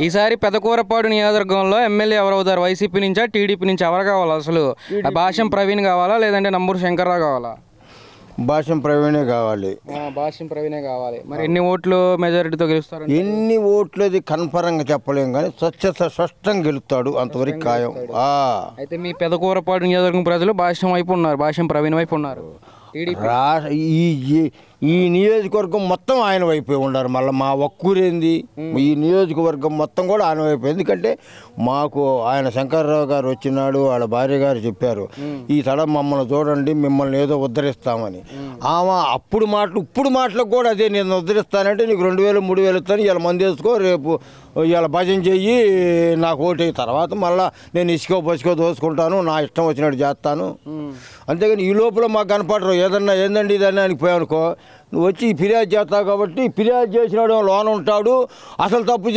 ఈసారి పెదకూరపాడు నియోజకవర్గంలో ఎమ్మెల్యే ఎవరు అవుతారు? వైసీపీ నుంచా టీడీపీ నుంచి ఎవరు కావాలా అసలు? భాష్యం ప్రవీణ్ కావాలా లేదంటే నంబూరు శంకర్రావు కావాలా? భాష్యం ప్రవీణే కావాలి. భాష్యం ప్రవీణే కావాలి. మరి ఎన్ని ఓట్లు మెజారిటీతో గెలుస్తారు? ఎన్ని ఓట్లు అది కన్ఫర్మ్గా చెప్పలేం కానీ స్పష్టంగా గెలుస్తాడు, అంతవరకు ఖాయం. అయితే మీ పెదకూరపాడు నియోజకవర్గం ప్రజలు భాష్యం వైపు ఉన్నారు, భాష్యం ప్రవీణ్ వైపు ఉన్నారు. ఈ నియోజకవర్గం మొత్తం ఆయన వైపే ఉన్నారు. మళ్ళీ మా ఒక్కూరేంది, ఈ నియోజకవర్గం మొత్తం కూడా ఆయన వైపు. ఎందుకంటే మాకు ఆయన శంకర్రావు గారు వచ్చినాడు, వాళ్ళ భార్య గారు చెప్పారు, ఈ తడ మమ్మల్ని చూడండి, మిమ్మల్ని ఏదో ఉద్ధరిస్తామని. ఆమె ఇప్పుడు మాటలకు కూడా అదే, నేను ఉద్ధరిస్తానంటే నీకు 2000 3000 ఇస్తాను, ఇలా మంది వేసుకో, రేపు ఇలా భజన చెయ్యి, నాకు ఓటు తర్వాత మళ్ళీ నేను ఇసుకో బసుకో దోసుకుంటాను, నా ఇష్టం వచ్చినట్టు చేస్తాను. అంతేగాని ఈ లోపల మాకు కనపడరు. ఏదన్నా ఏందండి ఇదన్నా అని పోయానుకో, నువ్వు వచ్చి ఫిర్యాదు చేస్తావు కాబట్టి ఫిర్యాదు చేసినాడు లోన ఉంటాడు, అసలు తప్పు